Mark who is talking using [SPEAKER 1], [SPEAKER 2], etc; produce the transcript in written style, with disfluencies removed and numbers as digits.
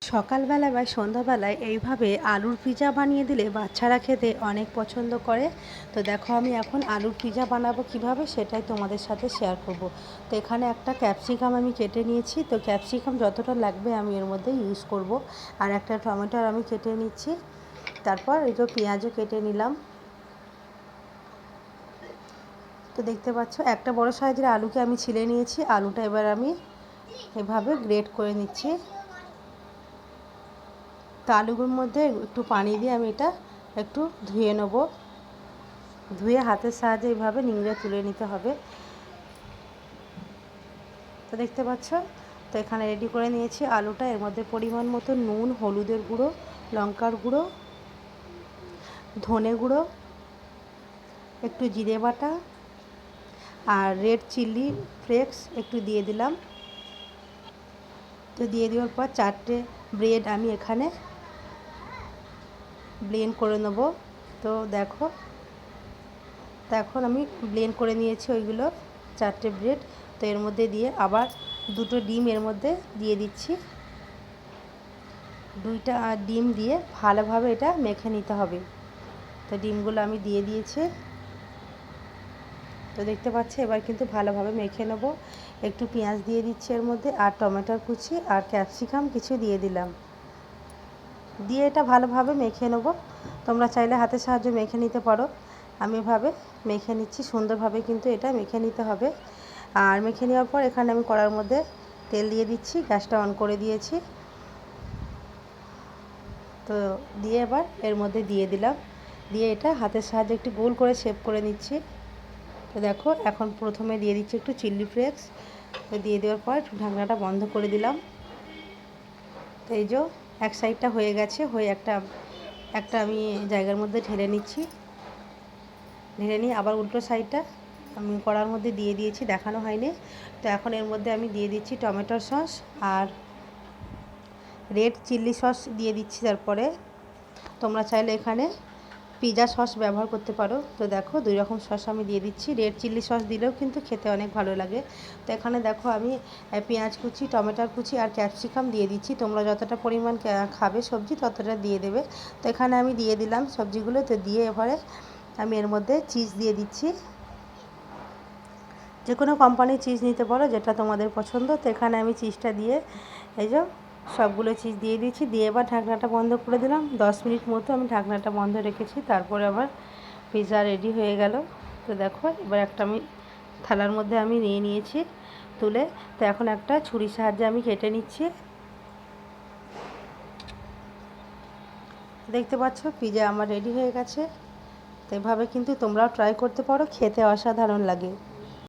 [SPEAKER 1] সকালবেলায় বা সন্ধ্যাবেলায় এইভাবে আলুর পিৎজা বানিয়ে দিলে বাচ্চারা খেতে অনেক পছন্দ করে। তো দেখো আমি এখন আলুর পিৎজা বানাবো কিভাবে সেটাই তোমাদের সাথে শেয়ার করব। তো এখানে একটা ক্যাপসিকাম আমি কেটে নিয়েছি। তো ক্যাপসিকাম যতটা লাগবে আমি এর মধ্যে ইউজ করব। আর একটা টমেটোর আমি কেটে নিচ্ছি। তারপর এই যে পেঁয়াজও কেটে নিলাম। তো দেখতে পাচ্ছ একটা বড় সাইজের আলুকে আমি ছিলে নিয়েছি। আলুটা এবার আমি এভাবে গ্রেট করে নিচ্ছি। তো আলুগুলোর মধ্যে একটু পানি দিয়ে আমি এটা একটু ধুয়ে নেব। ধুয়ে হাতের সাহায্যে এইভাবে নিংড়ে তুলে নিতে হবে। তো দেখতে পাচ্ছ, তো এখানে রেডি করে নিয়েছি আলুটা। এর মধ্যে পরিমাণ মতো নুন, হলুদের গুঁড়ো, লঙ্কার গুঁড়ো, ধনে গুঁড়ো, একটু জিরে বাটা আর রেড চিলি ফ্লেক্স একটু দিয়ে দিলাম। তো দিয়ে দেওয়ার পর 4টে ব্রেড আমি এখানে ব্লেন্ড করে নেব। তো দেখো, তো এখন আমি ব্লেন্ড করে নিয়েছি ওইগুলো 4টে ব্রেড। তো এর মধ্যে দিয়ে আবার 2টো ডিম এর মধ্যে দিয়ে দিচ্ছি। 2টা ডিম দিয়ে ভালোভাবে এটা মেখে নিতে হবে। তো ডিমগুলো আমি দিয়ে দিয়েছি। তো দেখতে পাচ্ছি এবার কিন্তু ভালোভাবে মেখে নেব। একটু পেঁয়াজ দিয়ে দিচ্ছি এর মধ্যে, আর টমেটোর কুচি আর ক্যাপসিকাম কিছু দিয়ে দিলাম। দিয়ে এটা ভালোভাবে মেখে নেব। তোমরা চাইলে হাতের সাহায্যে মেখে নিতে পারো। আমি এভাবে মেখে নিচ্ছি, সুন্দরভাবে কিন্তু এটা মেখে নিতে হবে। আর মেখে নেওয়ার পর এখানে আমি কড়ার মধ্যে তেল দিয়ে দিচ্ছি, গ্যাসটা অন করে দিয়েছি। তো দিয়ে এবার এর মধ্যে দিয়ে দিলাম, দিয়ে এটা হাতের সাহায্যে একটু গোল করে শেপ করে নিচ্ছি। তো দেখো এখন প্রথমে দিয়ে দিচ্ছি একটু চিলি ফ্লেক্স। তো দিয়ে দেওয়ার পর ঢাকনাটা বন্ধ করে দিলাম। তো এই যে এক সাইডটা হয়ে গেছে, হয়ে একটা আমি জায়গার মধ্যে ঢেলে নিচ্ছি। ঢেলে নিয়ে আবার উল্টো সাইডটা আমি কড়ার মধ্যে দিয়ে দিয়েছি, দেখানো হয়নি। তো এখন এর মধ্যে আমি দিয়ে দিচ্ছি টমেটোর সস আর রেড চিলি সস দিয়ে দিচ্ছি। তারপরে তোমরা চাইলে এখানে পিৎজা সস ব্যবহার করতে পারো। তো দেখো 2 রকম সস আমি দিয়ে দিচ্ছি। রেড চিলি সস দিলেও কিন্তু খেতে অনেক ভালো লাগে। তো এখানে দেখো আমি পেঁয়াজ কুচি, টমেটোর কুচি আর ক্যাপসিকাম দিয়ে দিচ্ছি। তোমরা যতটা পরিমাণ খাবে সবজি ততটা দিয়ে দেবে। তো এখানে আমি দিয়ে দিলাম সবজিগুলো। তো দিয়ে এবারে আমি এর মধ্যে চিজ দিয়ে দিচ্ছি। যে কোনো কোম্পানির চিজ নিতে পারো, যেটা তোমাদের পছন্দ। তো এখানে আমি চিজটা দিয়ে এই যে সবগুলো চিজ দিয়ে দিয়েছি। দিয়ে এবার ঢাকনাটা বন্ধ করে দিলাম। 10 মিনিট মতো আমি ঢাকনাটা বন্ধ রেখেছি। তারপরে আবার পিৎজা রেডি হয়ে গেল। তো দেখো এবার একটা আমি থালার মধ্যে আমি নিয়ে নিয়েছি তুলে। তো এখন একটা ছুরির সাহায্যে আমি কেটে নিচ্ছি। দেখতে পাচ্ছ পিৎজা আমার রেডি হয়ে গেছে। তো এভাবে কিন্তু তোমরাও ট্রাই করতে পারো, খেতে অসাধারণ লাগে।